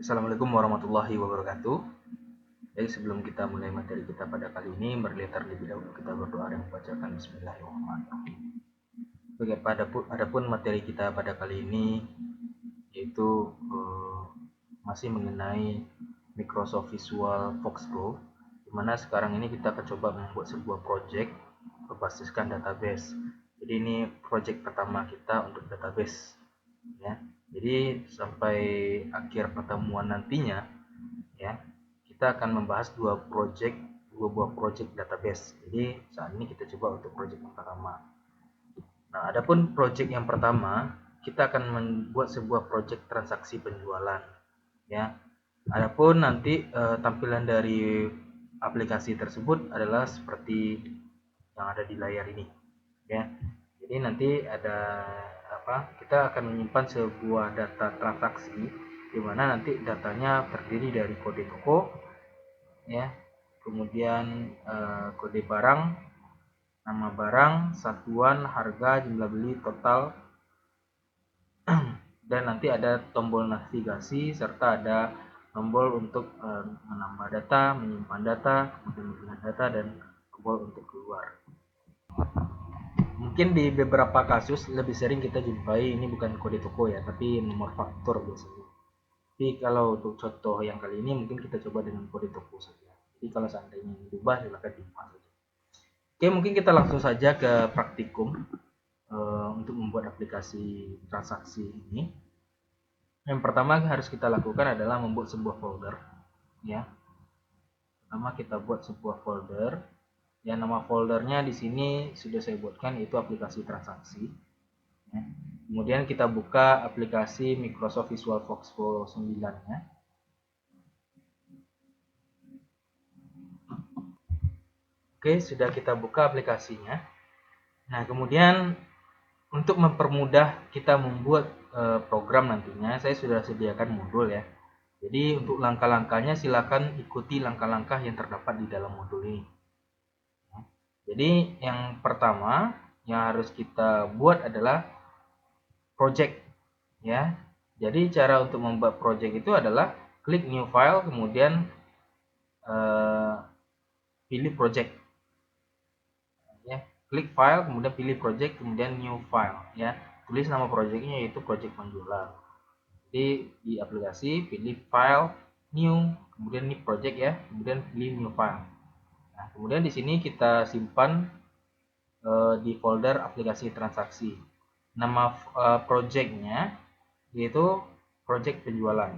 Assalamualaikum warahmatullahi wabarakatuh. Jadi sebelum kita mulai materi kita pada kali ini, marilah terlebih dahulu kita berdoa dan membacakan Bismillahirrahmanirrahim. Adapun materi kita pada kali ini yaitu masih mengenai Microsoft Visual Fox Pro, di mana sekarang ini kita akan coba membuat sebuah project berbasiskan database. Jadi ini project pertama kita untuk database, ya. Jadi sampai akhir pertemuan nantinya, ya, kita akan membahas dua buah project database. Jadi saat ini kita coba untuk project yang pertama. Nah, adapun project yang pertama, kita akan membuat sebuah project transaksi penjualan, ya. Adapun nanti tampilan dari aplikasi tersebut adalah seperti yang ada di layar ini, ya. Jadi nanti ada apa? Kita akan menyimpan sebuah data transaksi di mana nanti datanya terdiri dari kode toko, ya, kemudian kode barang, nama barang, satuan, harga, jumlah beli, total, dan nanti ada tombol navigasi serta ada tombol untuk menambah data, menyimpan data, kemudian melihat data, dan tombol untuk keluar. Mungkin di beberapa kasus lebih sering kita jumpai ini bukan kode toko ya, tapi nomor faktur biasanya. Tapi kalau untuk contoh yang kali ini mungkin kita coba dengan kode toko saja. Jadi kalau seandainya diubah silakan diubah saja. Oke, mungkin kita langsung saja ke praktikum untuk membuat aplikasi transaksi ini. Yang pertama harus kita lakukan adalah membuat sebuah folder, ya. Pertama kita buat sebuah folder. Ya, nama foldernya di sini sudah saya buatkan, itu aplikasi transaksi. Ya. Kemudian kita buka aplikasi Microsoft Visual Fox Pro 9-nya. Oke, sudah kita buka aplikasinya. Nah, kemudian untuk mempermudah kita membuat program nantinya, saya sudah sediakan modul ya. Jadi untuk langkah-langkahnya silakan ikuti langkah-langkah yang terdapat di dalam modul ini. Jadi yang pertama yang harus kita buat adalah project, ya. Jadi cara untuk membuat project itu adalah klik new file, kemudian pilih project, ya. Klik file, kemudian pilih project, kemudian new file, ya. Tulis nama projectnya yaitu project penjualan. Jadi di aplikasi pilih file new, kemudian ini project ya, kemudian pilih new file. Nah, kemudian di sini kita simpan di folder aplikasi transaksi. Nama projectnya yaitu project penjualan.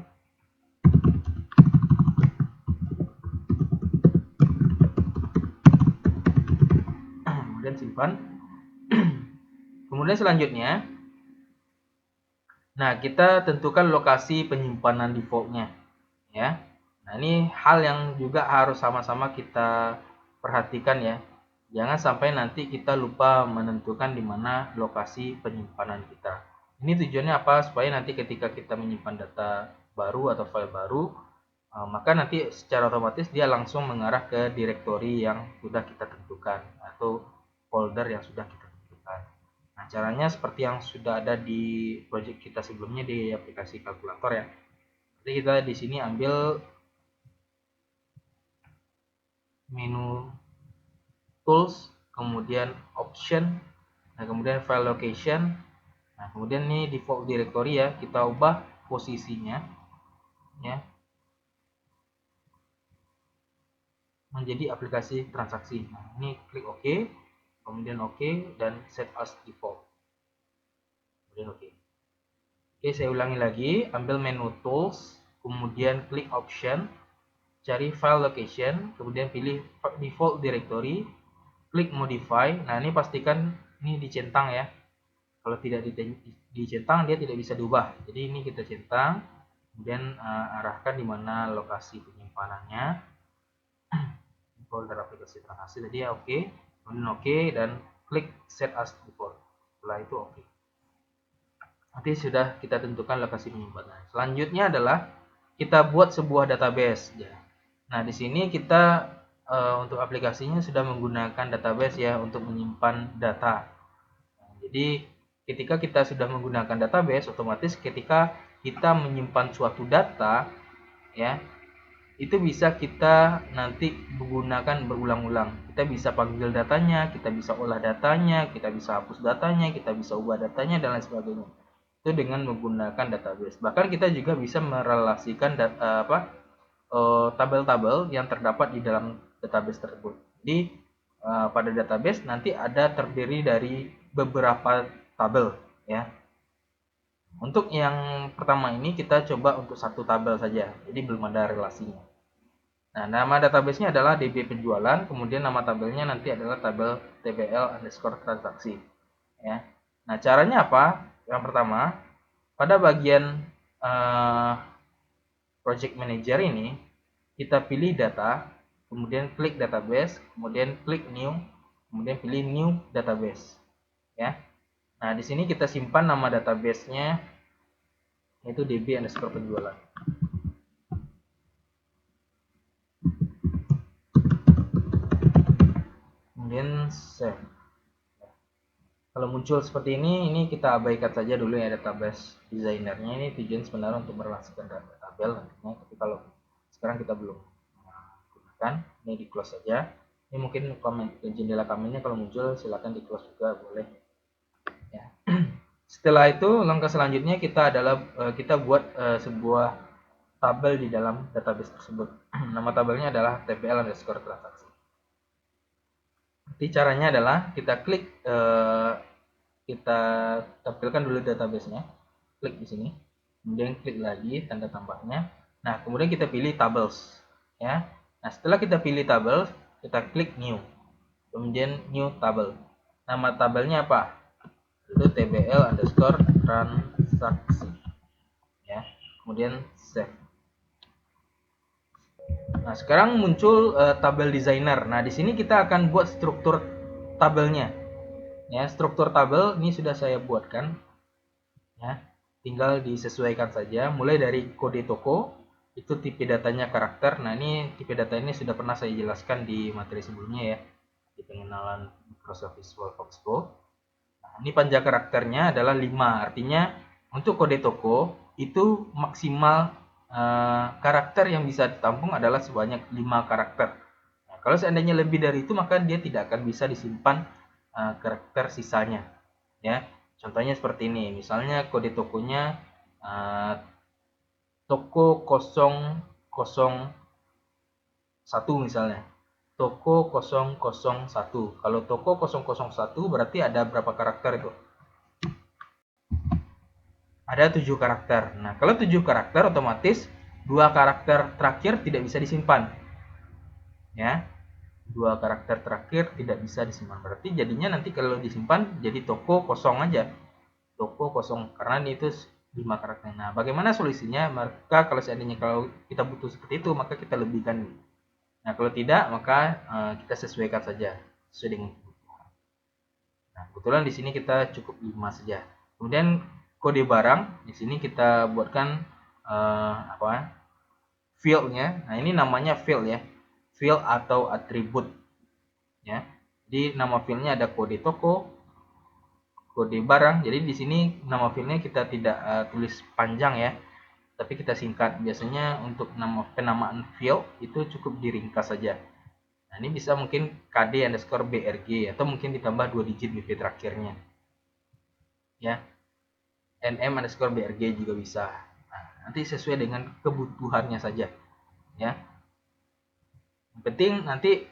Kemudian simpan. Kemudian selanjutnya, nah kita tentukan lokasi penyimpanan defaultnya, ya. Nah ini hal yang juga harus sama-sama kita perhatikan ya. Jangan sampai nanti kita lupa menentukan di mana lokasi penyimpanan kita. Ini tujuannya apa? Supaya nanti ketika kita menyimpan data baru atau file baru, maka nanti secara otomatis dia langsung mengarah ke direktori yang sudah kita tentukan atau folder yang sudah kita tentukan. Nah, caranya seperti yang sudah ada di project kita sebelumnya di aplikasi kalkulator ya. Jadi kita di sini ambil menu tools, kemudian option, nah kemudian file location. Nah, kemudian ini default directory ya, kita ubah posisinya ya menjadi aplikasi transaksi. Nah, ini klik OK, kemudian OK dan set as default. Kemudian OK. Oke, saya ulangi lagi, ambil menu tools, kemudian klik option, cari file location, kemudian pilih default directory, klik modify. Nah, ini pastikan ini dicentang ya. Kalau tidak dicentang dia tidak bisa diubah. Jadi ini kita centang, kemudian arahkan di mana lokasi penyimpanannya. Folder aplikasi transaksi tadi ya, oke. Kemudian oke dan klik set as default. Setelah itu oke. Nanti sudah kita tentukan lokasi penyimpanan. Selanjutnya adalah kita buat sebuah database ya. Nah, di sini kita untuk aplikasinya sudah menggunakan database ya untuk menyimpan data. Jadi ketika kita sudah menggunakan database, otomatis ketika kita menyimpan suatu data, ya, itu bisa kita nanti menggunakan berulang-ulang. Kita bisa panggil datanya, kita bisa olah datanya, kita bisa hapus datanya, kita bisa ubah datanya dan lain sebagainya. Itu dengan menggunakan database. Bahkan kita juga bisa merelasikan tabel-tabel yang terdapat di dalam database tersebut. Jadi pada database nanti ada terdiri dari beberapa tabel, ya. Untuk yang pertama ini kita coba untuk satu tabel saja, jadi belum ada relasinya. Nah, nama databasenya adalah DB penjualan, kemudian nama tabelnya nanti adalah tabel TBL underscore transaksi. Ya. Nah, caranya apa? Yang pertama, pada bagian project manager ini, kita pilih data, kemudian klik database, kemudian klik new, kemudian pilih new database. Ya. Nah, di sini kita simpan nama databasenya, yaitu DB underscore penjualan. Kemudian save. Kalau muncul seperti ini kita abaikan saja dulu ya database designernya. Ini tujuan sebenarnya untuk merelasikan tabel nantinya, tapi kalau sekarang kita belum gunakan, ini di close saja. Ini mungkin jendela kamennya kalau muncul silahkan di close juga boleh. Ya. Setelah itu langkah selanjutnya kita adalah kita buat sebuah tabel di dalam database tersebut. Nama tabelnya adalah TPL underscore transaksi. Jadi caranya adalah kita klik, kita tampilkan dulu databasenya, klik di sini, kemudian klik lagi tanda tambahnya. Nah, kemudian kita pilih tables, ya. Nah, setelah kita pilih tables, kita klik new, kemudian new table. Nama tabelnya apa? Itu tbl underscore transaksi, ya. Kemudian save. Nah, sekarang muncul tabel designer. Nah, di sini kita akan buat struktur tabelnya. Ya, struktur tabel ini sudah saya buatkan. Ya, tinggal disesuaikan saja. Mulai dari kode toko, itu tipe datanya karakter. Nah, ini tipe data ini sudah pernah saya jelaskan di materi sebelumnya ya, di pengenalan Microsoft Visual Fox Pro. Nah, ini panjang karakternya adalah 5. Artinya untuk kode toko itu maksimal karakter yang bisa ditampung adalah sebanyak 5 karakter. Nah, kalau seandainya lebih dari itu maka dia tidak akan bisa disimpan karakter sisanya. Ya, contohnya seperti ini. Misalnya kode tokonya toko 001 misalnya. Toko 001. Kalau toko 001 berarti ada berapa karakter itu? Ada 7 karakter. Nah, kalau 7 karakter otomatis 2 karakter terakhir tidak bisa disimpan. Ya. 2 karakter terakhir tidak bisa disimpan. Berarti jadinya nanti kalau disimpan jadi toko kosong aja. Toko kosong karena itu 5 karakter. Nah, bagaimana solusinya? Maka kalau seandainya kalau kita butuh seperti itu, maka kita lebihkan. Nah, kalau tidak, maka kita sesuaikan saja sesuai dengan kebutuhan. Nah, kebetulan di sini kita cukup 5 saja. Kemudian kode barang di sini kita buatkan field-nya. Nah, ini namanya field ya. Field atau atribut ya. Jadi nama fieldnya ada kode toko, kode barang. Jadi di sini nama fieldnya kita tidak tulis panjang ya, tapi kita singkat. Biasanya untuk nama penamaan field itu cukup diringkas saja. Nah, ini bisa mungkin KD underscore BRG atau mungkin ditambah 2 digit BP terakhirnya. Ya. NM underscore BRG juga bisa. Nah, nanti sesuai dengan kebutuhannya saja. Ya. Yang penting nanti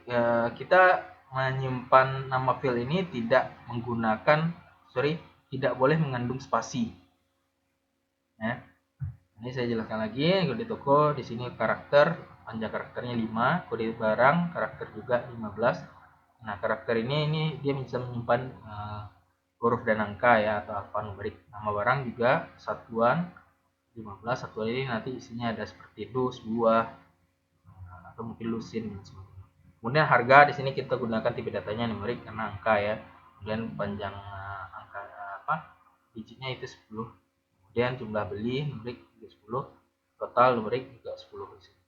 kita menyimpan nama file ini tidak boleh mengandung spasi. Ya. Ini saya jelaskan lagi, kode toko di sini karakter, panjang karakternya 5, kode barang karakter juga 15. Nah, karakter ini dia bisa menyimpan huruf dan angka ya atau alfanumerik. Nama barang juga satuan 15. Satuan ini nanti isinya ada seperti dus, buah, atau mungkin lusin dan sebagainya. Kemudian harga di sini kita gunakan tipe datanya numerik karena angka ya. Kemudian panjang angka digitnya itu 10. Kemudian jumlah beli numerik juga 10. Total numerik juga 10 di sini.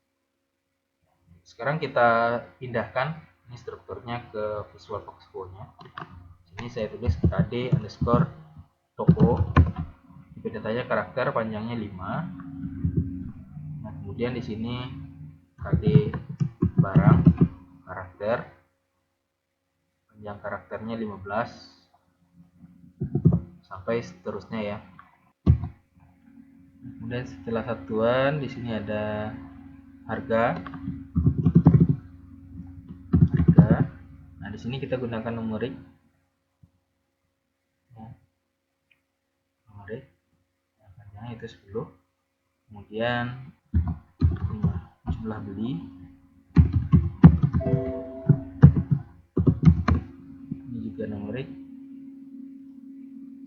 Sekarang kita pindahkan ini strukturnya ke Visual Fox Pro-nya. Ini saya tulis KD underscore toko, tipe datanya karakter, panjangnya 5. Nah, Kemudian di sini KD barang karakter, panjang karakternya 15 sampai seterusnya ya. Kemudian setelah satuan di sini ada harga. Nah, di sini kita gunakan numerik. Numerik. Harganya itu 10. Kemudian jumlah beli. Ini juga numerik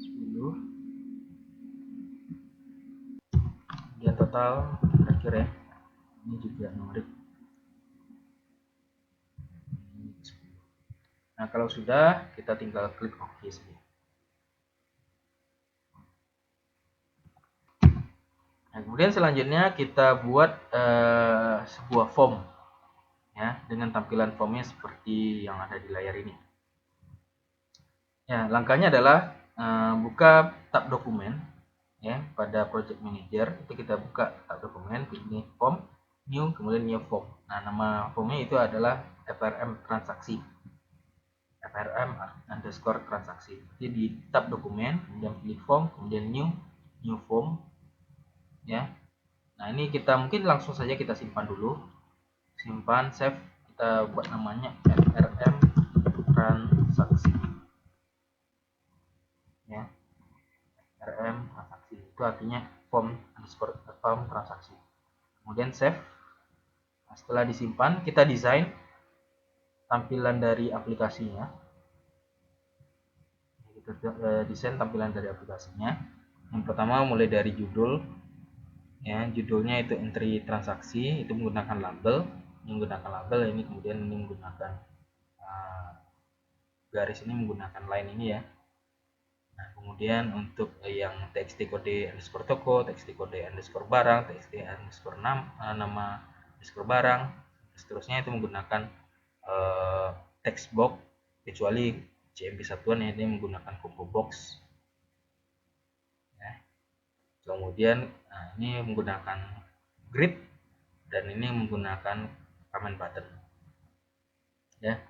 10. Kemudian total terakhir ya. Ini juga numerik. Nah, kalau sudah, kita tinggal klik OK saja. Nah, kemudian selanjutnya kita buat sebuah form ya, dengan tampilan formnya seperti yang ada di layar ini. Ya, langkahnya adalah buka tab dokumen ya, pada project manager itu kita buka tab dokumen, pilih form, new, kemudian new form. Nah, nama formnya itu adalah FRM transaksi. FRM underscore transaksi. Jadi di tab dokumen, kemudian pilih form, kemudian new form ya. Nah, ini kita mungkin langsung saja kita simpan dulu. Simpan, save, kita buat namanya FRM transaksi. Ya. FRM transaksi itu artinya form underscore form transaksi. Kemudian save. Nah, setelah disimpan, kita desain tampilan dari aplikasinya. Kita desain tampilan dari aplikasinya. Yang pertama mulai dari judul. Ya, judulnya itu entry transaksi, itu menggunakan label. Menggunakan label ini, kemudian ini menggunakan garis ini menggunakan line ini ya. Nah, kemudian untuk yang txt kode underscore toko, txt kode underscore barang, txt underscore nama underscore barang, seterusnya itu menggunakan text box, kecuali CMP satuan ya, ini menggunakan combo box ya. Kemudian ini menggunakan grid dan ini menggunakan comment button ya.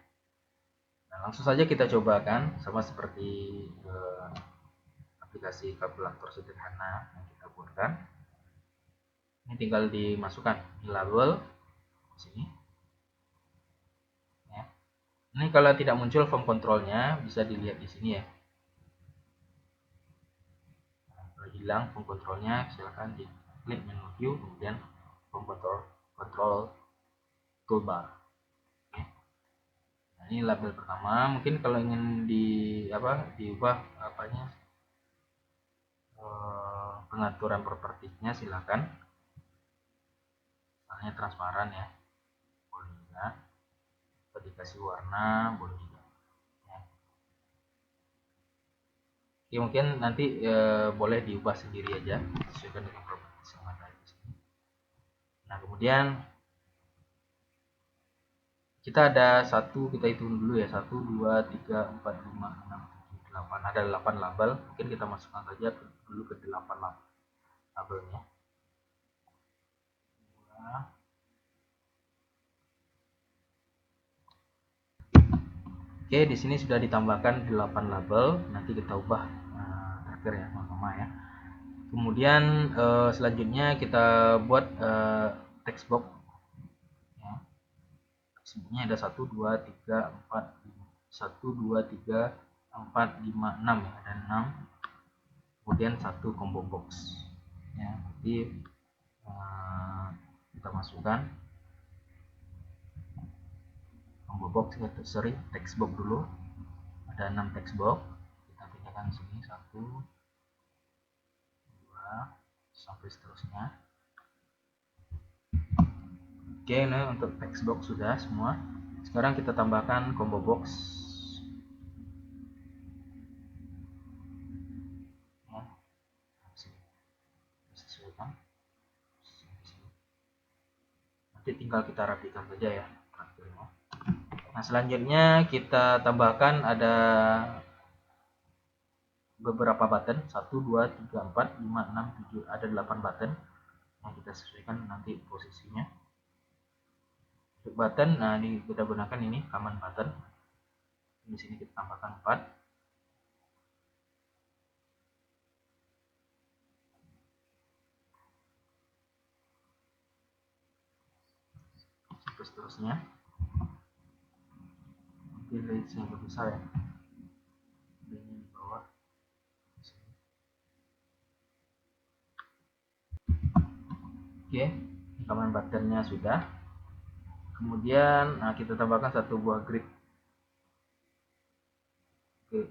Nah, langsung saja kita cobakan sama seperti aplikasi kalkulator sederhana yang kita buatkan. Ini tinggal dimasukkan di label di sini ya. Ini kalau tidak muncul form kontrolnya bisa dilihat di sini ya. Nah, kalau hilang form kontrolnya silahkan diklik menu view, kemudian form control toolbar. Oke. Nah, ini label pertama. Mungkin kalau ingin diubah pengaturan propertinya silahkan. Misalnya transparan ya, boleh juga. Atau dikasih warna boleh juga. Ya, mungkin nanti boleh diubah sendiri aja sesuai dengan properti yang ada di sini. Nah, kemudian kita ada kita hitung dulu ya, 1 2 3 4 5 6 7 8, ada 8 label. Mungkin kita masukkan saja dulu ke 8 labelnya. Oke, di sini sudah ditambahkan 8 label. Nanti kita ubah terakhir ya, sama ya. Kemudian selanjutnya kita buat text box ya. Sebenarnya ada 1 2 3 4 1 2 3 4 5 6 ya, ada 6. Kemudian 1 combo box ya. Jadi kita masukkan combo box ya, text box dulu. Ada 6 text box. Kita pindahkan sini 1 2 sampai seterusnya. Oke, nah untuk text box sudah semua. Sekarang kita tambahkan combo box. Nanti tinggal kita rapikan saja ya. Nah, selanjutnya kita tambahkan ada beberapa button, 1 2 3 4 5 6 7, ada 8 button. Nah, kita sesuaikan nanti posisinya. Untuk button, nah kita gunakan ini command button. Di sini kita tambahkan 4. Terus seterusnya. Mungkin range-nya lebih besar ya. Ini di bawah. Oke, command buttonnya sudah. Kemudian kita tambahkan satu buah grid. Oke,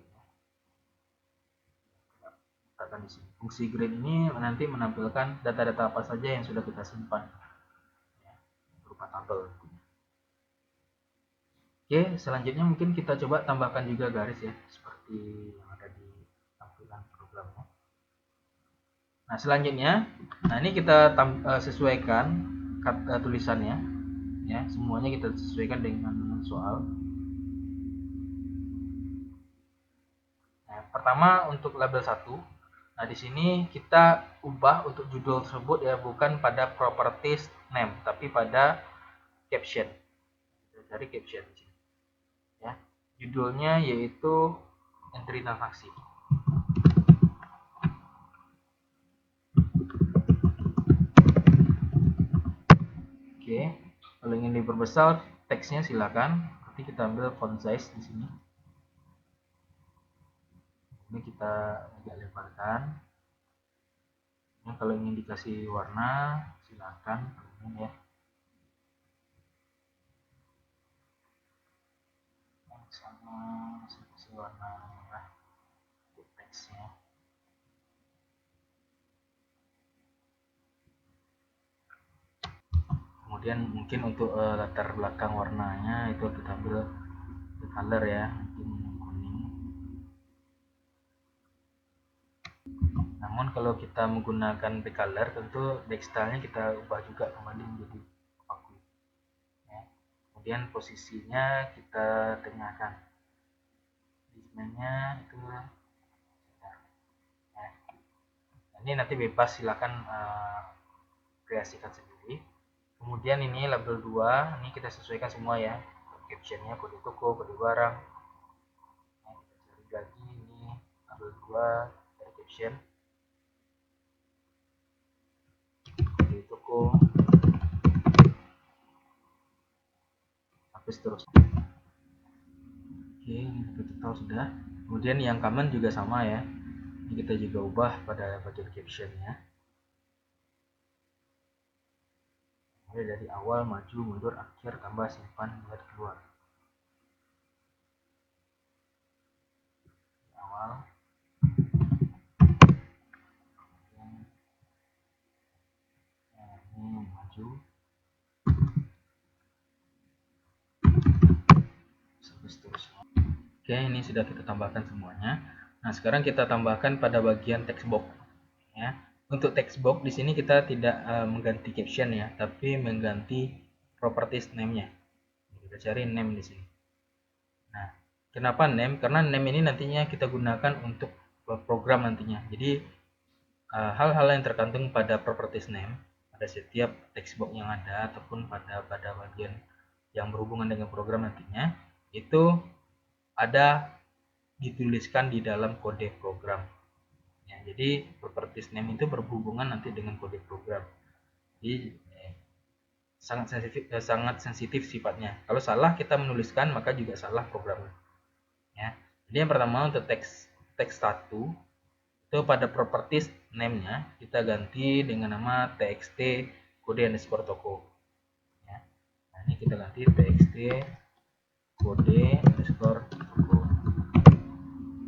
letakkan di sini. Fungsi grid ini nanti menampilkan data-data apa saja yang sudah kita simpan, ya, berupa tabel. Oke, selanjutnya mungkin kita coba tambahkan juga garis ya, seperti yang ada di tampilan programnya. Nah, selanjutnya, ini kita sesuaikan tulisannya, ya, semuanya kita sesuaikan dengan soal. Nah, pertama untuk label 1. Nah, di sini kita ubah untuk judul tersebut ya, bukan pada properties name, tapi pada caption. Kita cari caption di sini. Ya. Judulnya yaitu entry transaksi. Oke, kalau ingin diperbesar teksnya silakan. Nanti kita ambil font size di sini. Ini kita agak lebarkan. Ini kalau ingin dikasih warna silakan ya. Sama kasih warna merah untuk teksnya. Kemudian mungkin untuk latar belakang warnanya itu kita ambil color ya, mungkin kuning. Namun kalau kita menggunakan backcolor tentu backstyle-nya kita ubah juga kembali menjadi aku ya. Kemudian posisinya kita tengahkan, alignment-nya itu ya. Ini nanti bebas, silakan kreasikan sendiri. Kemudian ini label 2, ini kita sesuaikan semua ya, captionnya, kode toko, kode barang. Nah, kita cari lagi ini label 2 dari caption, kode toko, sampai seterusnya. Oke, ini total sudah. Kemudian yang command juga sama ya, ini kita juga ubah pada bagian captionnya. Mulai dari awal, maju, mundur, akhir, tambah, simpan, buat, keluar. Awal, ini maju, sampai seterusnya. Oke, ini sudah kita tambahkan semuanya. Nah, sekarang kita tambahkan pada bagian text box ya. Untuk text box di sini kita tidak mengganti caption ya, tapi mengganti properties name-nya. Kita cari name di sini. Nah, kenapa name? Karena name ini nantinya kita gunakan untuk program nantinya. Jadi hal-hal yang tergantung pada properties name pada setiap text box yang ada ataupun pada bagian yang berhubungan dengan program nantinya itu ada dituliskan di dalam kode program ya. Jadi properties name itu berhubungan nanti dengan kode program. Jadi sangat sensitif sifatnya. Kalau salah kita menuliskan maka juga salah programnya ya. Jadi yang pertama untuk teks 1 itu pada properties name-nya kita ganti dengan nama txt kode underscore toko ya. Nah, ini kita ganti txt kode underscore toko.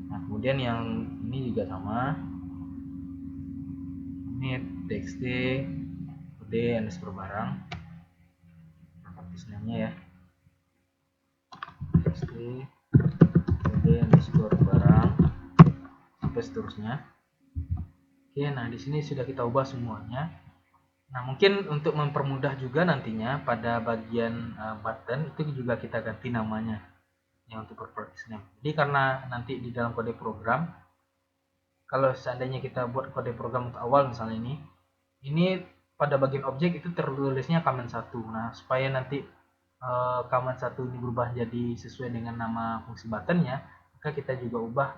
Nah, kemudian yang ini juga sama, ini txt kode underscore barang, properties name-nya ya, txt kode underscore barang sampai seterusnya. Oke, nah di sini sudah kita ubah semuanya. Nah, mungkin untuk mempermudah juga nantinya pada bagian button itu juga kita ganti namanya ya untuk properties name. Jadi karena nanti di dalam kode program, kalau seandainya kita buat kode program untuk awal misalnya ini pada bagian objek itu tertulisnya command 1. Nah, supaya nanti command 1 ini berubah jadi sesuai dengan nama fungsi buttonnya, maka kita juga ubah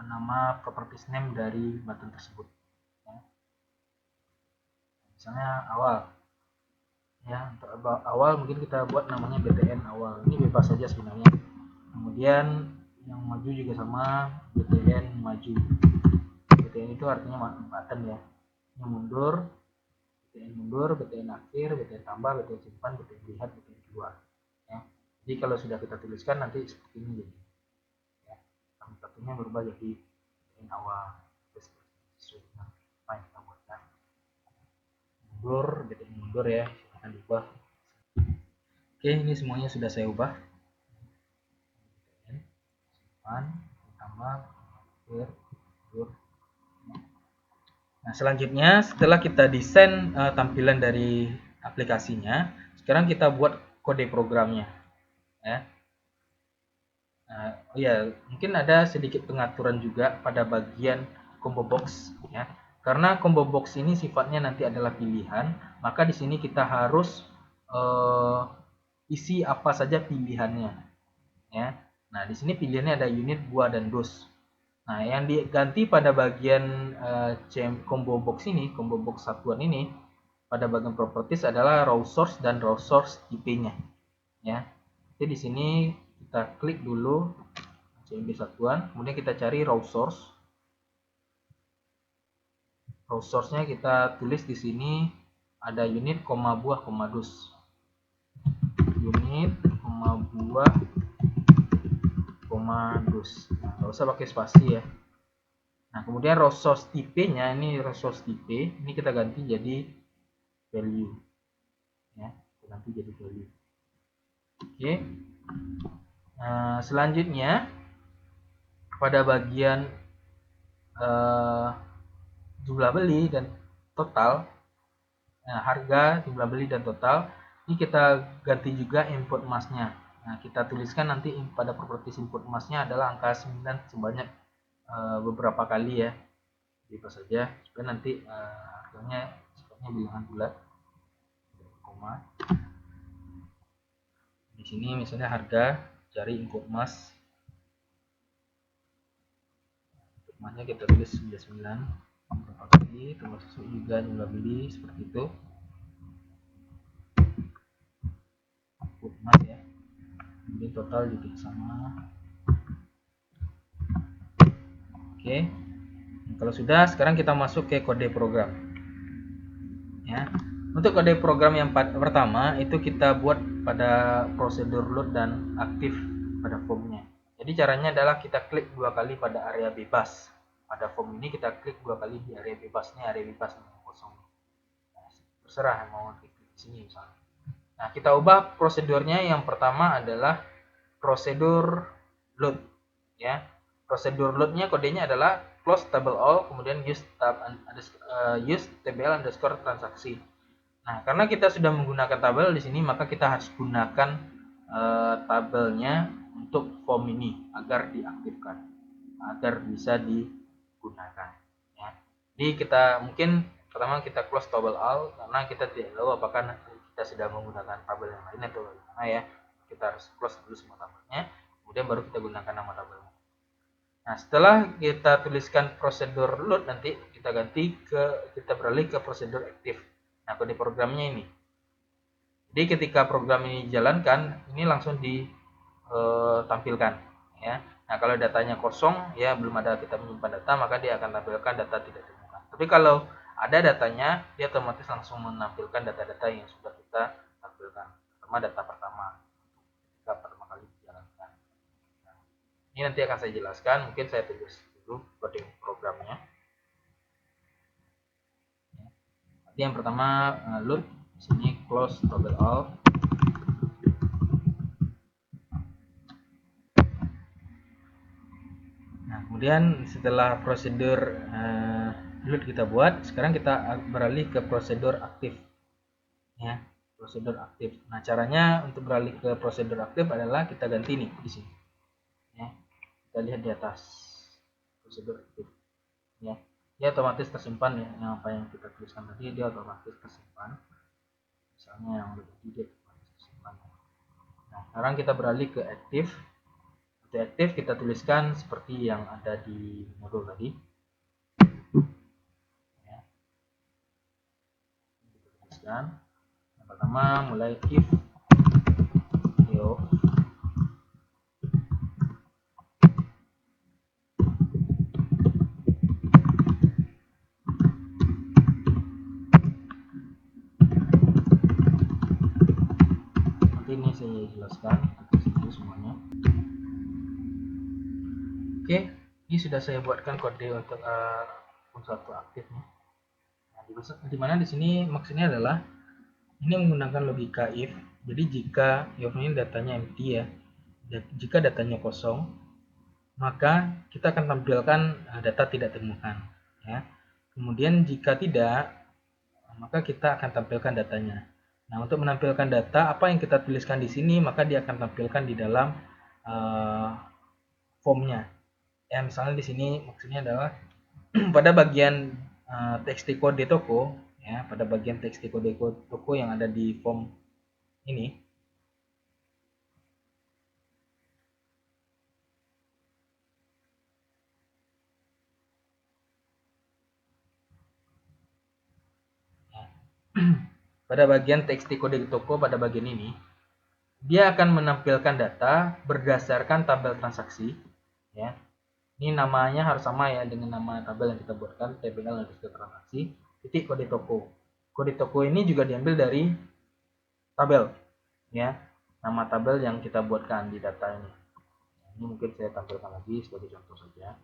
nama properties name dari button tersebut. Ya. Misalnya awal. Ya, untuk awal mungkin kita buat namanya btn awal. Ini bebas saja sebenarnya. Kemudian yang maju juga sama, btn maju. btn itu artinya button ya. Yang mundur, btn akhir, btn tambah, btn simpan, btn lihat, btn keluar. Ya. Jadi kalau sudah kita tuliskan nanti seperti ini jadi. Ya. Satunya berubah jadi btn awal. Sesuai dengan apa yang kita buatkan. Mundur, btn mundur ya, akan diubah. Oke, ini semuanya sudah saya ubah. Simpan, tambah, akhir, mundur. Nah, selanjutnya setelah kita desain tampilan dari aplikasinya, sekarang kita buat kode programnya. Ya. Oh ya, mungkin ada sedikit pengaturan juga pada bagian combo box ya. Karena combo box ini sifatnya nanti adalah pilihan, maka di sini kita harus isi apa saja pilihannya ya. Nah, di sini pilihannya ada unit, buah, dan dos. Nah, yang diganti pada bagian combo box ini, combo box satuan ini, pada bagian properties adalah raw source dan raw source IP-nya. Ya. Jadi di sini kita klik dulu CMB satuan, kemudian kita cari raw source. Raw source-nya kita tulis di sini ada unit, buah, dos. Unit, buah, dos. Nah, nggak usah pakai spasi ya. Nah, kemudian raw source tipe-nya, ini raw source tipe, ini kita ganti jadi value. Ya, kita ganti jadi value. Oke. Nah, selanjutnya pada bagian jumlah beli dan total, harga, jumlah beli dan total, ini kita ganti juga input mass-nya. Nah, kita tuliskan nanti pada properties input mass-nya adalah angka 9 sebanyak beberapa kali ya. Gitu saja supaya nanti harganya sifatnya bilangan bulat. Koma. Di sini misalnya harga, cari input mass. Input mass-nya kita tulis 99 beberapa kali, termasuk juga jumlah beli seperti itu. Input mass ya. Kemudian total juga sama. Oke. Nah, kalau sudah, sekarang kita masuk ke kode program. Ya. Untuk kode program yang pertama itu kita buat pada prosedur load dan aktif pada formnya. Jadi caranya adalah kita klik 2 kali pada area bebas. Pada form ini kita klik 2 kali di area bebas. Ini area bebas yang kosong. Nah, terserah mau klik di sini misalnya. Nah, kita ubah prosedurnya. Yang pertama adalah prosedur load ya. Prosedur loadnya kodenya adalah close table all, kemudian use table underscore transaksi. Nah, karena kita sudah menggunakan tabel di sini, maka kita harus gunakan tabelnya untuk form ini agar diaktifkan, agar bisa digunakan. Ya. Jadi kita mungkin pertama kita close table all karena kita tidak tahu apakah kita sudah menggunakan tabel yang lain atau bagaimana ya. Kita harus close dulu semua tabelnya, kemudian baru kita gunakan nama tabelnya. Nah, setelah kita tuliskan prosedur load, nanti kita beralih ke prosedur aktif. Nah, kode programnya ini. Jadi ketika program ini dijalankan, ini langsung ditampilkan. Ya. Nah, kalau datanya kosong, ya belum ada kita menyimpan data, maka dia akan tampilkan data tidak ditemukan. Tapi kalau ada datanya, dia otomatis langsung menampilkan data-data yang sudah kita tampilkan. Pertama data pertama, ketika pertama kali dijalankan. Nah, ini nanti akan saya jelaskan. Mungkin saya tulis dulu kode programnya. Jadi yang pertama load, sini close toggle all. Nah, kemudian setelah prosedur load kita buat, sekarang kita beralih ke prosedur aktif. Ya, prosedur aktif. Nah, caranya untuk beralih ke prosedur aktif adalah kita ganti nih di sini. Ya, kita lihat di atas prosedur aktif. Ya, dia otomatis tersimpan ya, yang apa yang kita tuliskan tadi dia otomatis tersimpan. Misalnya yang udah jadi dia otomatis tersimpan. Nah, sekarang kita beralih ke aktif. Untuk aktif kita tuliskan seperti yang ada di modul tadi. Ya. Kita tuliskan. Yang pertama mulai if yo. Nanti ini saya jelaskan itu semuanya. Oke, ini sudah saya buatkan kode untuk satu aktifnya. Nah, dimana di sini maksudnya adalah ini menggunakan logika if. Jadi jika if ini datanya empty ya, jika datanya kosong, maka kita akan tampilkan data tidak temukan. Ya. Kemudian jika tidak, maka kita akan tampilkan datanya. Nah, untuk menampilkan data, apa yang kita tuliskan di sini, maka dia akan tampilkan di dalam formnya. Ya, misalnya di sini maksudnya adalah pada bagian txt kode toko, ya, pada bagian txt kode toko yang ada di form ini, ya. Pada bagian txt kode toko pada bagian ini, dia akan menampilkan data berdasarkan tabel transaksi, ya. Ini namanya harus sama ya dengan nama tabel yang kita buatkan, TBL underscore transaksi titik kode toko. Kode toko ini juga diambil dari tabel, ya, nama tabel yang kita buatkan di data ini. Ini mungkin saya tampilkan lagi sebagai contoh saja.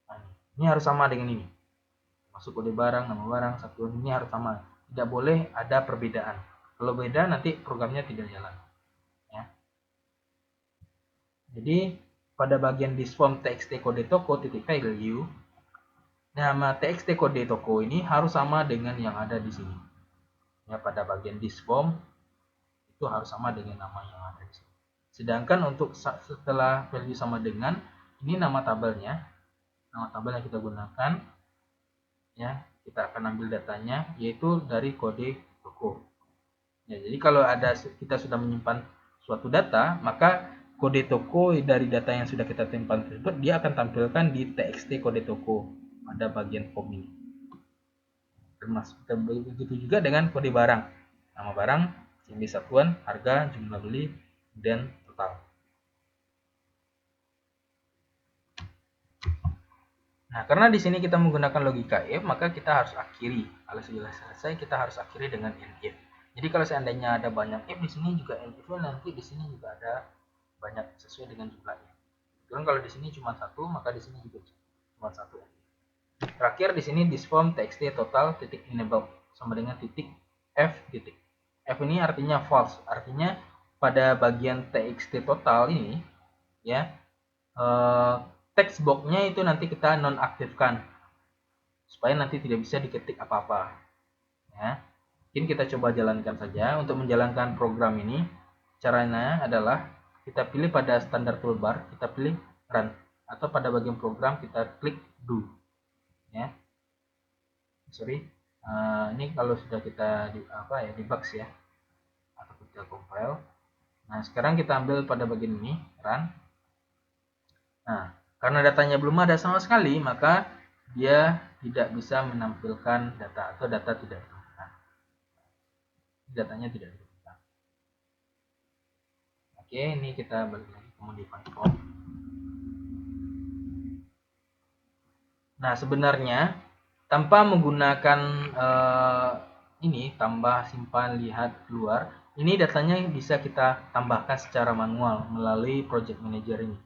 Nah, ini harus sama dengan ini. Masuk kode barang, nama barang, satuan ini harus sama. Tidak boleh ada perbedaan. Kalau beda nanti programnya tidak jalan. Ya. Jadi pada bagian this form txt kode toko titik value, nama txt kode toko ini harus sama dengan yang ada di sini. Ya, pada bagian this form itu harus sama dengan nama yang ada di sini. Sedangkan untuk setelah value sama dengan, ini nama tabelnya, nama tabel yang kita gunakan, ya, kita akan ambil datanya yaitu dari kode toko. Ya, jadi kalau ada kita sudah menyimpan suatu data, maka kode toko dari data yang sudah kita simpan tersebut dia akan tampilkan di txt kode toko pada bagian form ini. Termasuk begitu juga dengan kode barang, nama barang, CMB satuan, harga, jumlah beli, dan total. Nah, karena di sini kita menggunakan logika if, maka kita harus akhiri. Kalau sudah selesai, kita harus akhiri dengan end if. Jadi kalau seandainya ada banyak if di sini juga end if nanti di sini juga ada banyak sesuai dengan jumlahnya. Dan kalau di sini cuma satu, maka di sini juga cuma satu. Terakhir di sini this form txt total titik enable sama dengan titik f titik. F ini artinya false, artinya pada bagian txt total ini, ya, text boxnya itu nanti kita nonaktifkan supaya nanti tidak bisa diketik apa-apa, ya. Mungkin kita coba jalankan saja. Untuk menjalankan program ini caranya adalah kita pilih pada standar toolbar, kita pilih run, atau pada bagian program kita klik do, ya. Sorry, ini kalau sudah kita debug ya, atau kita compile. Nah, sekarang kita ambil pada bagian ini run. Nah, karena datanya belum ada sama sekali, maka dia tidak bisa menampilkan data atau data tidak ditemukan. Datanya tidak ditemukan. Oke, ini kita balik lagi ke modify form. Nah, sebenarnya tanpa menggunakan ini tambah, simpan, lihat, keluar, ini datanya bisa kita tambahkan secara manual melalui project manager ini.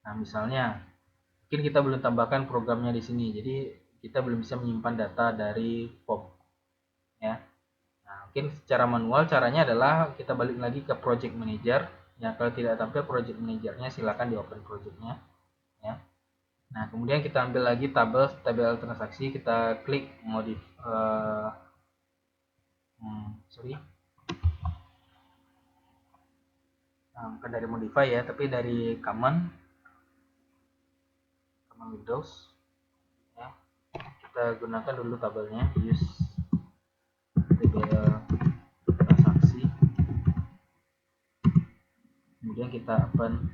Nah, misalnya mungkin kita belum tambahkan programnya di sini, jadi kita belum bisa menyimpan data dari form, ya. Nah, mungkin secara manual caranya adalah kita balik lagi ke project manager. Ya, kalau tidak tampil project manajernya, silakan di open projectnya, ya. Nah, kemudian kita ambil lagi tabel transaksi, kita klik modif bukan dari modify ya, tapi dari command Windows. kita gunakan dulu tabelnya, use tbl transaksi, kemudian kita open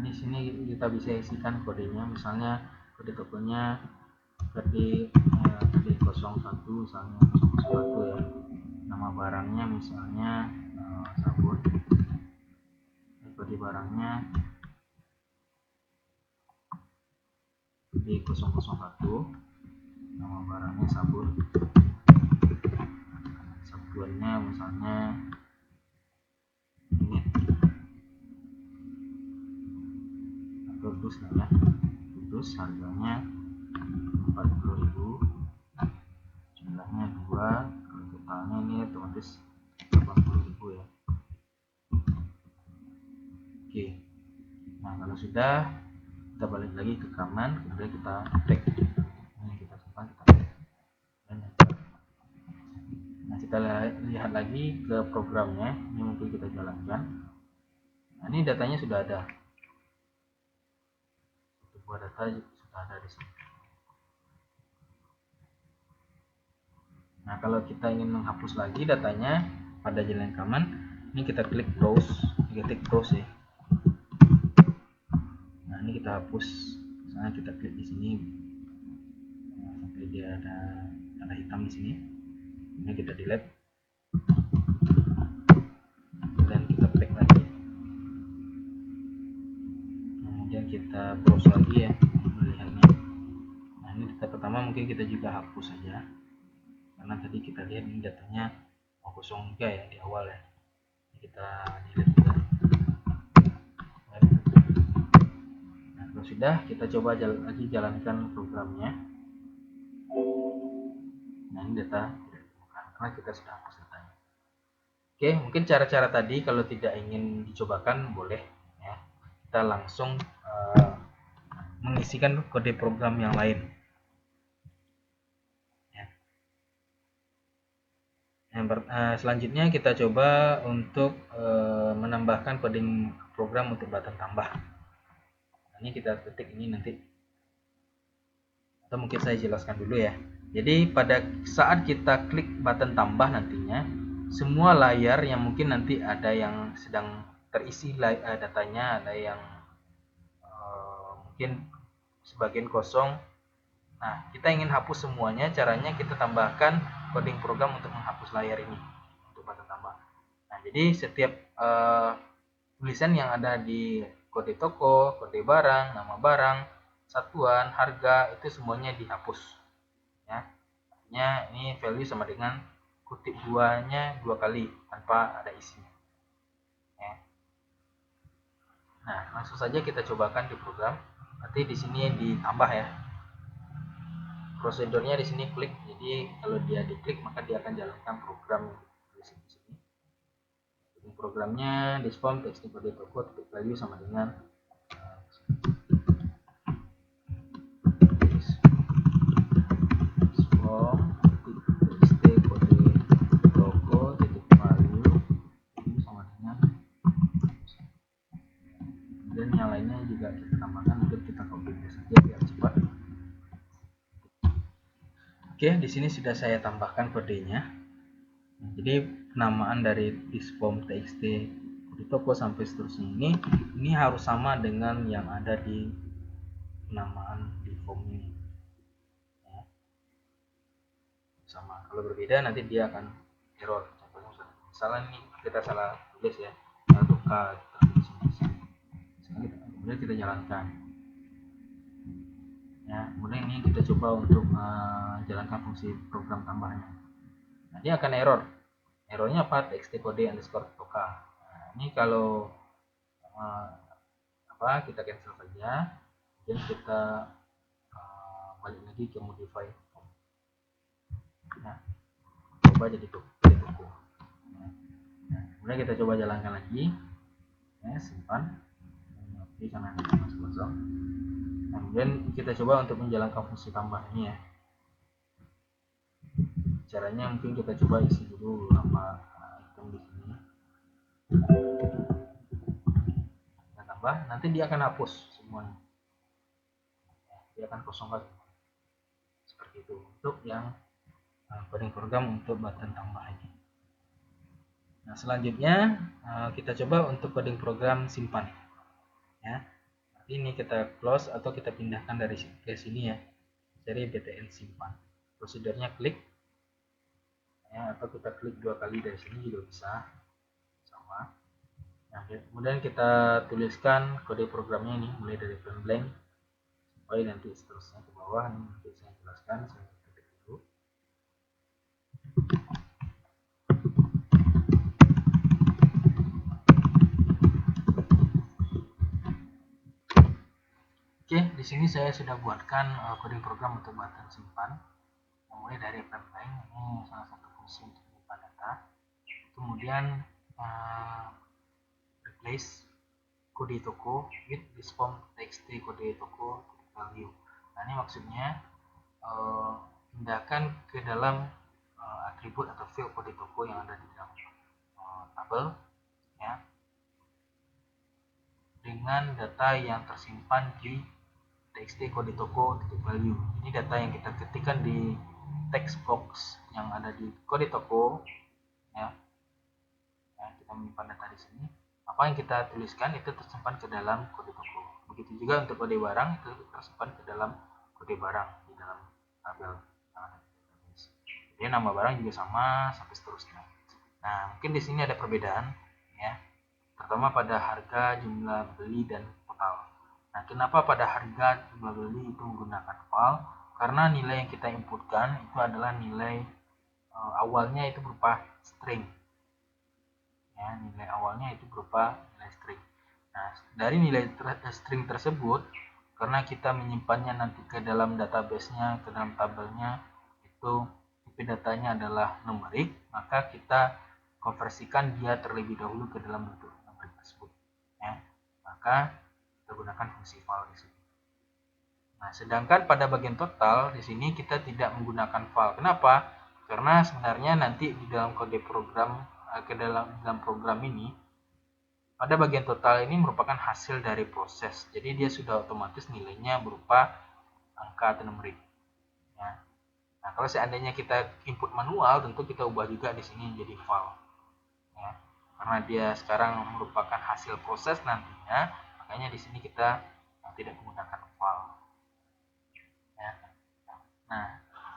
di sini kita bisa isikan kodenya, misalnya kode tokonya kode 01 misalnya 01 ya, nama barangnya misalnya sabun, kode barangnya kode 001, nama barangnya sabun, sabunnya misalnya ini kudus lah ya, kudus, harganya 40.000, jumlahnya 2, kalau totalnya ini otomatis 80.000 ya. Oke, nah kalau sudah, kita balik lagi ke kanan, kemudian kita tag, ini kita simpan, kita tag. Nah, kita lihat lagi ke programnya, ini mungkin kita jalankan. Nah, ini datanya sudah ada, sebuah data sudah ada di sini. Nah, kalau kita ingin menghapus lagi datanya pada jalan kanan, ini kita klik browse, klik browse ya. Nah, ini kita hapus, misalnya kita klik di sini sampai dia ada tanda hitam di sini. Ini kita delete dan kita back lagi, kemudian kita browse lagi ya melihatnya. Nah, ini data pertama mungkin kita juga hapus saja, karena tadi kita lihat ini datanya 03 ya di awal ya, kita delete juga. Nah, kalau sudah, kita coba lagi jalankan programnya. Nah, ini data tidak ditemukan karena kita sudah hapus datanya. Oke, mungkin cara-cara tadi kalau tidak ingin dicobakan boleh ya, kita langsung mengisikan kode program yang lain ya. Selanjutnya kita coba untuk menambahkan coding program untuk button tambah. Nah, ini kita ketik ini nanti, atau mungkin saya jelaskan dulu ya. Jadi pada saat kita klik button tambah nantinya, semua layar yang mungkin nanti ada yang sedang terisi datanya, ada yang mungkin sebagian kosong. Nah, kita ingin hapus semuanya, caranya kita tambahkan coding program untuk menghapus layar ini untuk button tambah. Nah, jadi setiap tulisan yang ada di kode toko, kode barang, nama barang, satuan, harga, itu semuanya dihapus ya. Artinya ini value sama dengan kutip 2-nya 2 kali tanpa ada isinya ya. Nah, langsung saja kita cobakan di program. Nanti di sini ditambah ya. Prosedurnya di sini klik. Jadi kalau dia diklik maka dia akan jalankan program di sini. Programnya disform text kode toko titik value sama dengan disform txt kode toko titik value ini sama dengan, dan yang lainnya juga kita tambahkan, mungkin kita copy paste saja biar cepat. Oke, di sini sudah saya tambahkan kodenya. Jadi penamaan dari disform txt kode toko sampai seterusnya ini harus sama dengan yang ada di penamaan di form ini ya. Sama, kalau berbeda nanti dia akan error. Contohnya misalnya ini kita salah tulis ya, untuk K kemudian kita jalankan ya, kemudian ini kita coba untuk jalankan fungsi program tambahnya. Nah, dia akan errornya apa, txt kode underscore toka. Nah, ini kalau kita cancel saja, dan kita balik lagi ke modify. Nah, coba jadi toko. Nah, kemudian kita coba jalankan lagi ya, simpan oke karena ini masih kosong. Nah, kemudian kita coba untuk menjalankan fungsi tambah ini ya. Caranya mungkin kita coba isi dulu beberapa item di sini. Kita tambah, nanti dia akan hapus semuanya, dia akan kosong lagi. Seperti itu untuk yang coding program untuk button tambah ini. Nah, selanjutnya kita coba untuk coding program simpan ya. Ini kita close atau kita pindahkan dari ke sini ya, dari btn simpan. Prosedurnya klik ya, atau kita klik 2 kali dari sini juga bisa, sama. Nah, kemudian kita tuliskan kode programnya ini mulai dari blank sampai nanti seterusnya ke bawah. Ini nanti saya jelaskan, saya ketik dulu. Oke, di sini saya sudah buatkan coding program untuk button simpan. Mulai dari blank, ini salah satu fungsi untuk menyimpan data. Kemudian replace kode toko with this form txt kode toko value. Nah, ini maksudnya pindahkan ke dalam atribut atau field kode toko yang ada di dalam tabel ya, dengan data yang tersimpan di txt kode toko value. Ini data yang kita ketikkan di text box yang ada di kode toko ya. Kita menyimpan data di sini. Apa yang kita tuliskan itu tersimpan ke dalam kode toko. Begitu juga untuk kode barang itu tersimpan ke dalam kode barang di dalam tabel. Jadi nama barang juga sama sampai seterusnya. Nah, mungkin di sini ada perbedaan ya. Pertama pada harga, jumlah beli dan total. Nah, kenapa pada harga, jumlah beli itu menggunakan val? Karena nilai yang kita inputkan itu adalah nilai awalnya itu berupa string. Ya, nilai awalnya itu berupa nilai string. Nah, dari nilai string tersebut, karena kita menyimpannya nanti ke dalam database-nya, ke dalam tabelnya, itu tipe datanya adalah numerik, maka kita konversikan dia terlebih dahulu ke dalam bentuk numerik tersebut. Ya, maka kita gunakan fungsi val di sini. Nah, sedangkan pada bagian total di sini kita tidak menggunakan val. Kenapa? Karena sebenarnya nanti di dalam kode program ke dalam program ini, pada bagian total ini merupakan hasil dari proses. Jadi dia sudah otomatis nilainya berupa angka atau numerik. Ya. Nah, kalau seandainya kita input manual, tentu kita ubah juga di sini jadi val. Ya. Karena dia sekarang merupakan hasil proses nantinya, makanya di sini kita tidak menggunakan val. Ya. Nah,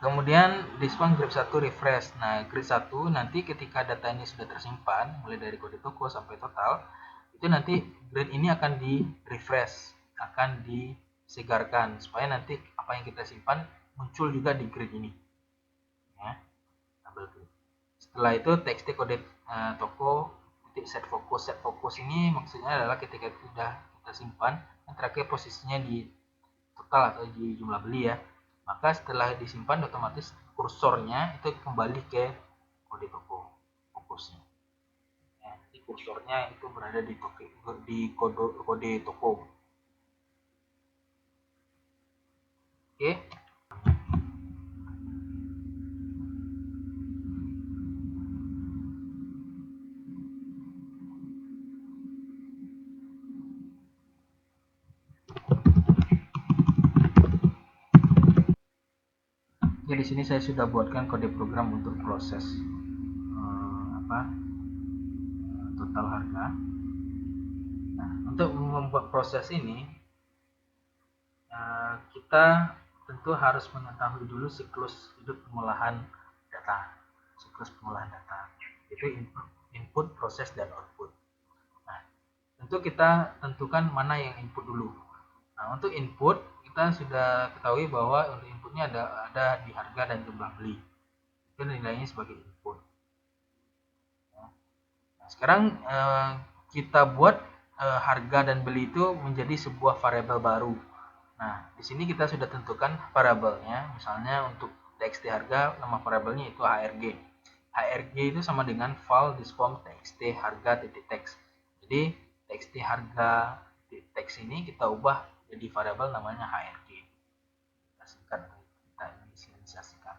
kemudian diskon grade 1 refresh. Nah, grade 1 nanti ketika data ini sudah tersimpan, mulai dari kode toko sampai total, itu nanti grade ini akan di refresh, akan disegarkan supaya nanti apa yang kita simpan muncul juga di grade ini ya, tabel grade. Setelah itu txt kode toko set fokus ini maksudnya adalah ketika sudah kita simpan, yang terakhir posisinya di total atau di jumlah beli ya, maka setelah disimpan otomatis kursornya itu kembali ke kode toko fokusnya. Jadi kursornya itu berada di kode toko. Oke. Ya, di sini saya sudah buatkan kode program untuk proses total harga. Nah, untuk membuat proses ini kita tentu harus mengetahui dulu siklus hidup pengolahan data. Siklus pengolahan data itu input, proses, dan output. Nah, tentu kita tentukan mana yang input dulu. Nah, untuk input kita sudah ketahui bahwa untuk inputnya ada di harga dan jumlah beli. Itu nilainya sebagai input. Nah, sekarang kita buat harga dan beli itu menjadi sebuah variabel baru. Nah, di sini kita sudah tentukan variabelnya. Misalnya untuk txt harga, nama variabelnya itu HRG. HRG itu sama dengan val disform txt harga titik teks. Jadi txt harga titik teks ini kita ubah jadi variabel namanya HRG. Kita singkat, kita inisialisasikan.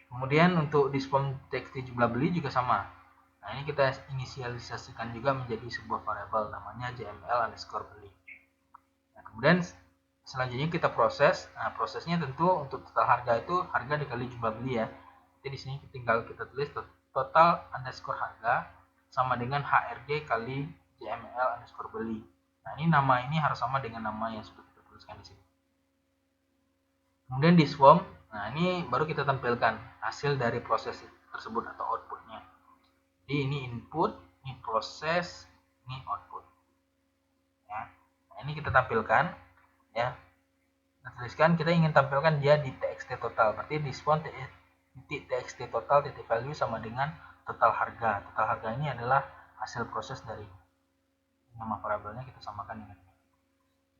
Kemudian untuk disform txt jumlah beli juga sama. Nah, ini kita inisialisasikan juga menjadi sebuah variabel namanya jml_beli. Nah, kemudian selanjutnya kita proses. Nah, prosesnya tentu untuk total harga itu harga dikali jumlah beli ya. Jadi di sini tinggal kita tulis total underscore harga sama dengan HRG kali jml_beli. Nah, ini nama ini harus sama dengan nama yang sudah kita tuliskan di sini. Kemudian di swarm, nah ini baru kita tampilkan hasil dari proses tersebut atau outputnya. Jadi ini input, ini proses, ini output. Ya. Nah, ini kita tampilkan ya. Kita tuliskan kita ingin tampilkan dia di txt total. Berarti di spawn titik txt total titik value sama dengan total harga. Total harga ini adalah hasil proses dari nama variabelnya kita samakan dengan ini.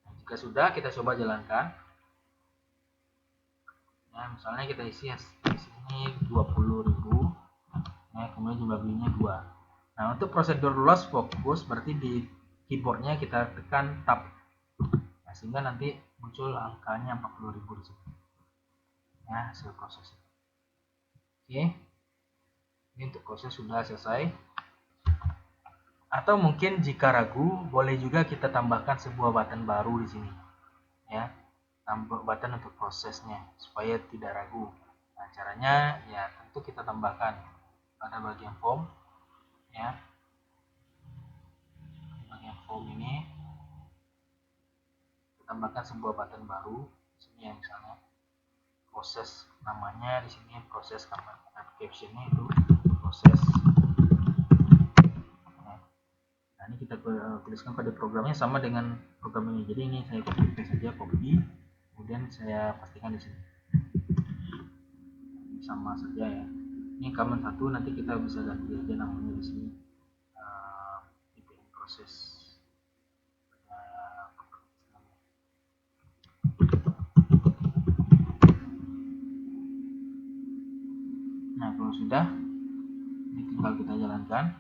Nah, jika sudah kita coba jalankan. Ya, misalnya kita isi di sini 20.000. Ya, kemudian jumlah belinya 2. Nah, untuk prosedur loss focus berarti di keyboardnya kita tekan tab. Nah, sehingga nanti muncul angkanya 40.000 di sini. Ya, hasil proses. Oke. Ini untuk proses sudah selesai. Atau mungkin jika ragu, boleh juga kita tambahkan sebuah button baru di sini. Ya. Tambah button untuk prosesnya supaya tidak ragu. Nah, caranya ya tentu kita tambahkan pada bagian form ya. Bagian form ini kita tambahkan sebuah button baru di sini ya, misalnya proses namanya di sini proses captionnya itu proses. Nah, ini kita tuliskan pada programnya sama dengan program ini. Jadi ini saya copy paste saja, copy, kemudian saya pastikan di sini. Ini sama saja ya. Ini command 1, nanti kita bisa ganti aja namanya di sini. Proses. Nah, kalau sudah, ini tinggal kita jalankan.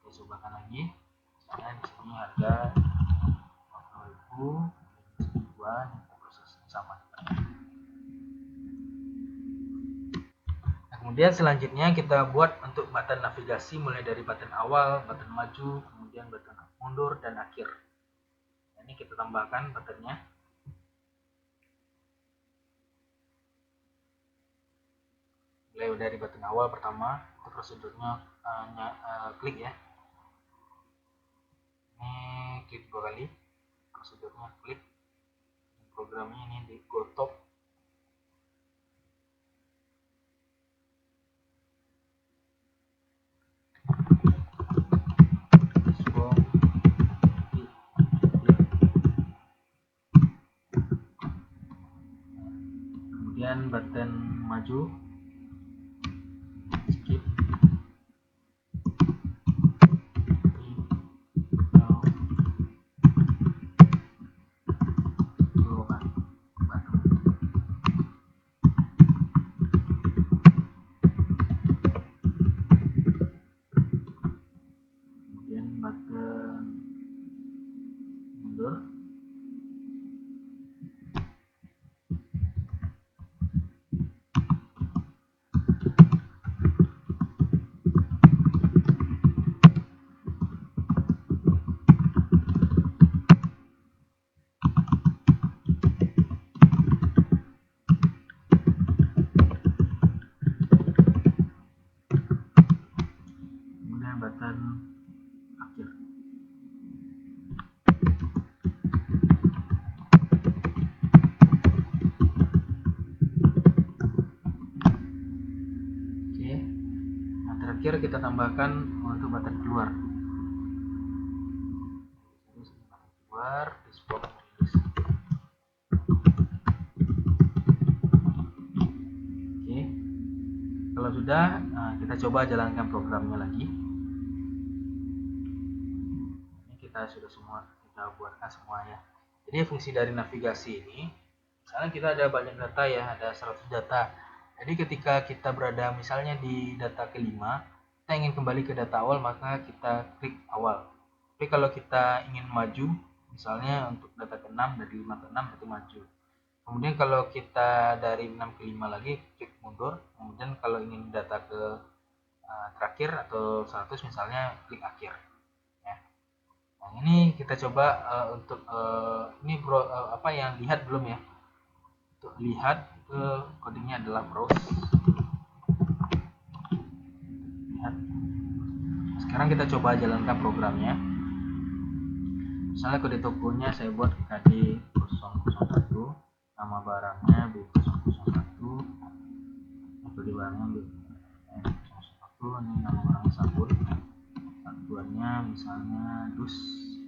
Kita cobakan lagi. Misalnya di sini harga 40.000, di sini 2, prosesnya sama. Nah, kemudian selanjutnya kita buat untuk button navigasi mulai dari button awal, button maju, kemudian button mundur dan akhir. Nah, ini kita tambahkan buttonnya. Mulai dari button awal pertama, itu prosedurnya klik ya. Ini klik 2 kali, prosedurnya klik. Programnya ini di go top. Kemudian button maju, skip, kemudian button mundur. Kemudian button akhir. Oke. Nah, terakhir kita tambahkan untuk button keluar. Keluar, disport rilis. Oke. Kalau sudah, kita coba jalankan programnya lagi. Ini kita sudah semua kita buatkan semua ya. Jadi fungsi dari navigasi ini, misalnya kita ada banyak data ya, ada 100 data. Jadi ketika kita berada misalnya di data kelima, kita ingin kembali ke data awal, maka kita klik awal. Tapi kalau kita ingin maju, misalnya untuk data ke-6 dari 5 ke 6 itu maju. Kemudian kalau kita dari 6 ke 5 lagi klik mundur. Kemudian kalau ingin data ke terakhir atau 100 misalnya klik akhir ya. Nah, ini kita coba untuk ini apa yang lihat belum ya. Untuk lihat kodenya adalah browse. Lihat. Sekarang kita coba jalankan programnya. Misalnya kode tokonya saya buat KD 001, nama barangnya B001, kode barangnya B001, ini nama barangnya sabun, satuannya misalnya dus,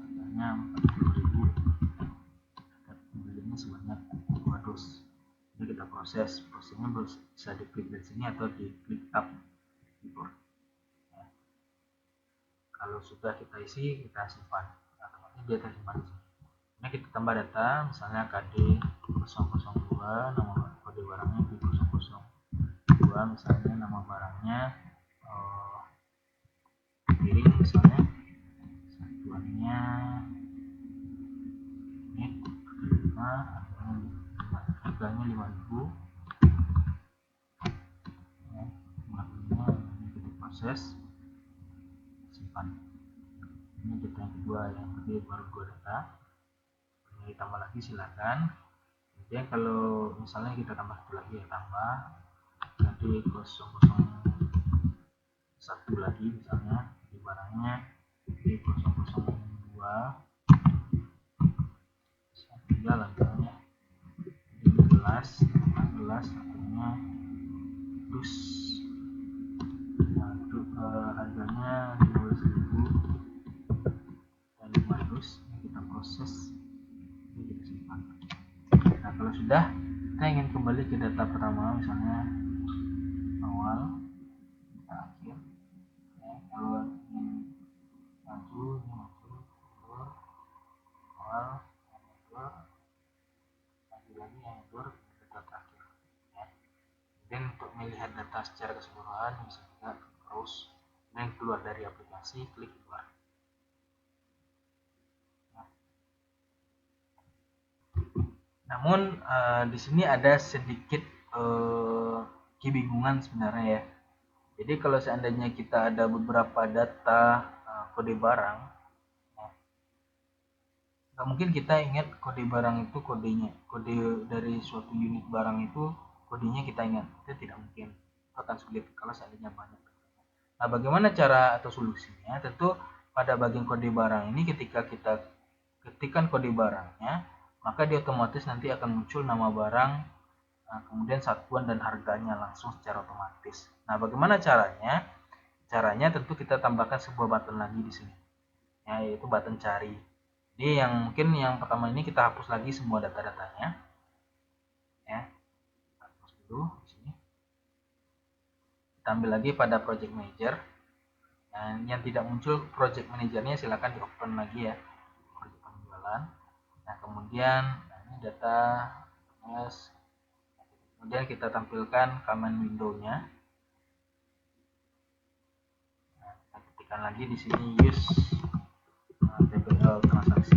harganya 40.000, belinya sebanyak 2 dus. Ini kita prosesnya bisa diklik dari sini atau diklik tab keyboard. Kalau sudah kita isi, kita simpan. Otomatis dia tersimpan. Ini kita tambah data, misalnya KD 002, nama kode barangnya B002, misalnya nama barangnya piring misalnya, satuannya unit 5, harganya 5.000. Ya, ini kita proses, simpan. Ini data yang kedua, yang kedua baru 2 data. Ini ditambah lagi silakan. Kemudian kalau misalnya kita tambah satu lagi ya tambah, nanti 001 lagi misalnya di barangnya B002 3 langkahnya 15 satunya dus, nah, untuk harganya 15.000 dan 5 dus. Ini kita proses, ini kita simpan. Nah kalau sudah kita ingin kembali ke data pertama, misalnya awal akhir ya, kalau ingin maju ini maju awal maju lagi yang mundur data terakhir ya. Dan untuk melihat data secara keseluruhan bisa juga terus dan keluar dari aplikasi, klik keluar. Namun di sini ada sedikit kebingungan sebenarnya ya. Jadi kalau seandainya kita ada beberapa data kode barang, nggak mungkin kita ingat kode barang itu kode dari suatu unit barang itu kodenya kita ingat, itu tidak mungkin, itu akan sulit kalau seandainya banyak. Nah bagaimana cara atau solusinya? Tentu pada bagian kode barang ini ketika kita ketikkan kode barangnya, maka dia otomatis nanti akan muncul nama barang, kemudian satuan dan harganya langsung secara otomatis. Nah bagaimana caranya? Caranya tentu kita tambahkan sebuah button lagi di sini, ya, yaitu button cari. Jadi mungkin yang pertama ini kita hapus lagi semua data-datanya, ya, hapus dulu di sini. Kita ambil lagi pada project manager, dan yang tidak muncul project manajernya silakan di open lagi ya, project penjualan. Nah kemudian ini data, kemudian kita tampilkan command window-nya. Nah, kita ketikkan lagi di sini use TPL transaksi.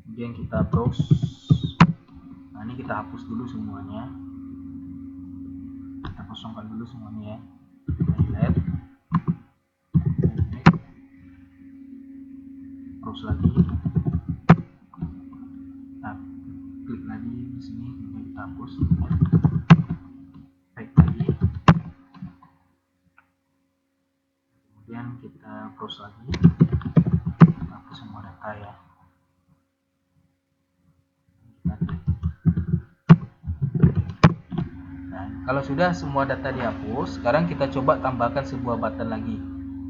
Kemudian kita browse. Nah ini kita hapus dulu semuanya, kita kosongkan dulu semuanya ya. Delete, browse lagi. Nah klik lagi di sini, kemudian kita hapus, back lagi, kemudian kita browse lagi, kita hapus semua data ya. Nah, kalau sudah semua data dihapus, sekarang kita coba tambahkan sebuah button lagi.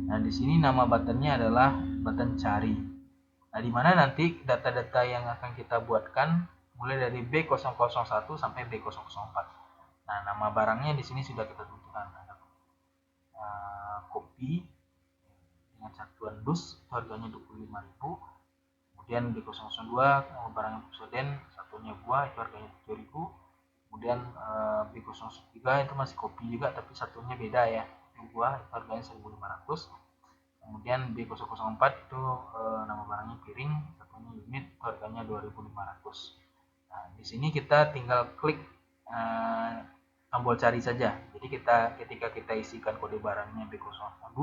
Nah, di sini nama buttonnya adalah button cari. Nah, di mana nanti data-data yang akan kita buatkan mulai dari B001 sampai B004. Nah, nama barangnya di sini sudah kita tentukan. Ada kopi dengan satuan dus, itu harganya 25.000. Kemudian B002 barang Soden, satunya buah, itu harganya 7.000. Kemudian B003 itu masih kopi juga tapi satunya beda ya, itu buah, itu harganya 1.500. Kemudian B004 itu nama barangnya piring, satunya unit, itu harganya 2.500. Nah di sini kita tinggal klik tombol cari saja. Jadi ketika kita isikan kode barangnya B002,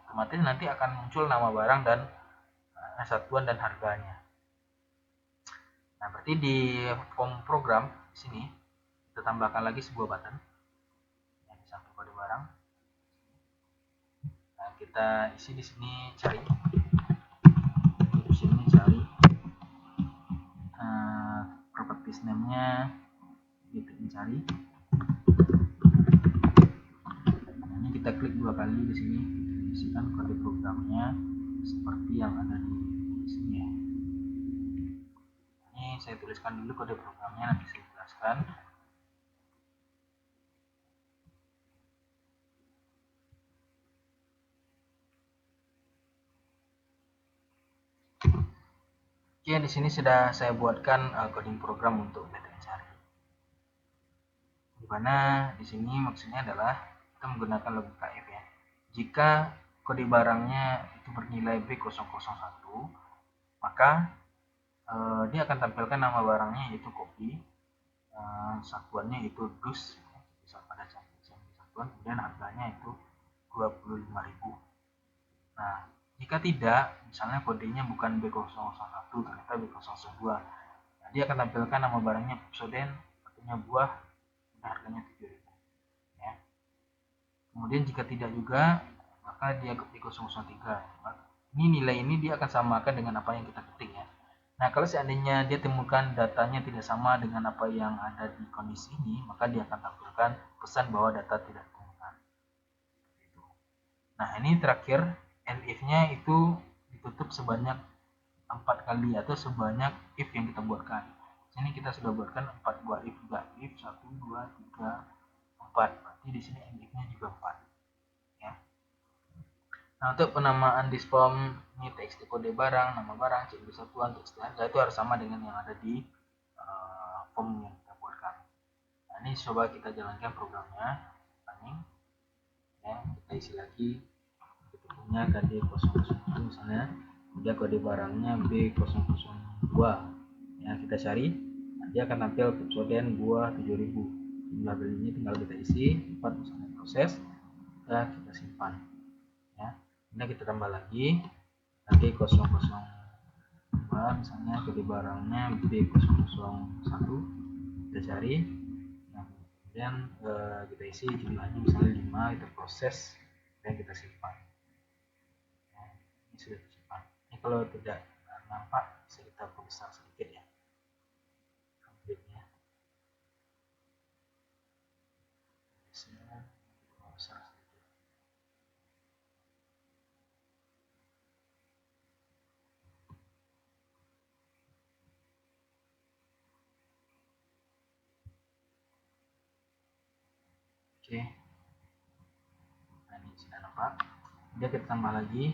otomatis nanti akan muncul nama barang dan satuan dan harganya. Nah, berarti di form program di sini kita tambahkan lagi sebuah button yang di samping kode barang. Nah, kita isi di sini cari. Di sini cari properties name-nya, kita cari. Nah, ini kita klik 2 kali di sini, isikan kode programnya seperti yang ada di sini ya. Ini saya tuliskan dulu kode programnya, nanti saya jelaskan. Oke, di sini sudah saya buatkan coding program untuk method cari. Di mana di sini maksudnya adalah kita menggunakan logika if ya. Jika kode barangnya itu bernilai B001, maka dia akan tampilkan nama barangnya yaitu kopi, satuannya itu dus pada satuan, kemudian harganya itu 25.000. Nah, jika tidak, misalnya kodenya bukan B001, ternyata B002, nah, dia akan tampilkan nama barangnya Pepsodent, artinya buah, dan harganya 7.000. Ya. Kemudian jika tidak juga, maka dia ke B003. Ini nilai ini dia akan samakan dengan apa yang kita ketik ya. Nah, kalau seandainya dia temukan datanya tidak sama dengan apa yang ada di kondisi ini, maka dia akan tampilkan pesan bahwa data tidak ditemukan. Nah, ini terakhir, and if-nya itu ditutup sebanyak 4 kali atau sebanyak if yang kita buatkan. Sini kita sudah buatkan 4 buah if juga. If 1, 2, 3, 4. Berarti di sini and if-nya juga 4. Ya. Nah, untuk penamaan di form ini txt kode barang, nama barang, ciri satuan, txt harga itu harus sama dengan yang ada di form yang kita buatkan. Nah, ini coba kita jalankan programnya. Running. Ya, kita isi lagi. Kita punya KD001 misalnya. Kemudian kode barangnya B002. Ya, kita cari. Nah, dia akan tampil Pepsodent buah 7.000. Jumlah belinya tinggal kita isi, 4 misalnya proses, dan kita simpan. Ya. Kemudian kita tambah lagi KD002 misalnya kode barangnya B001, kita cari. Nah, kemudian kita isi jumlahnya misalnya 5, kita proses dan kita simpan. Nah, ini sudah disimpan. Ini kalau tidak nampak bisa kita perbesar sedikit ya. Konfliknya. Bisa perbesar sedikit. Oke. Nah, ini sudah nampak. Kemudian kita tambah lagi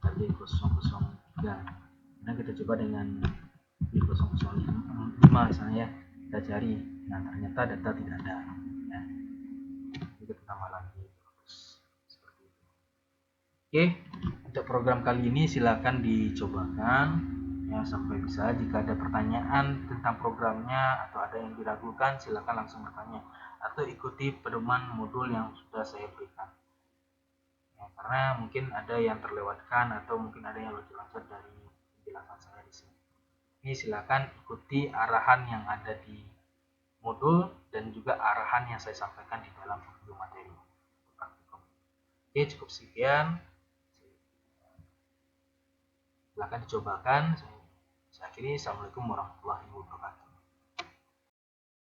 tadi 003. Nah, kita coba dengan 005 misalnya ya, kita cari. Nah, ternyata data tidak ada ya. Kita tambah lagi terus seperti itu. Oke, untuk program kali ini silakan dicobakan ya sampai bisa. Jika ada pertanyaan tentang programnya atau ada yang diragukan, silakan langsung bertanya atau ikuti pedoman modul yang sudah saya berikan. Ya, karena mungkin ada yang terlewatkan atau mungkin ada yang loncat-loncat dari penjelasan saya di sini. Jadi silakan ikuti arahan yang ada di modul dan juga arahan yang saya sampaikan di dalam video materi. Oke, cukup sekian. Silakan dicobakan. Saya akhiri. Assalamualaikum warahmatullahi wabarakatuh.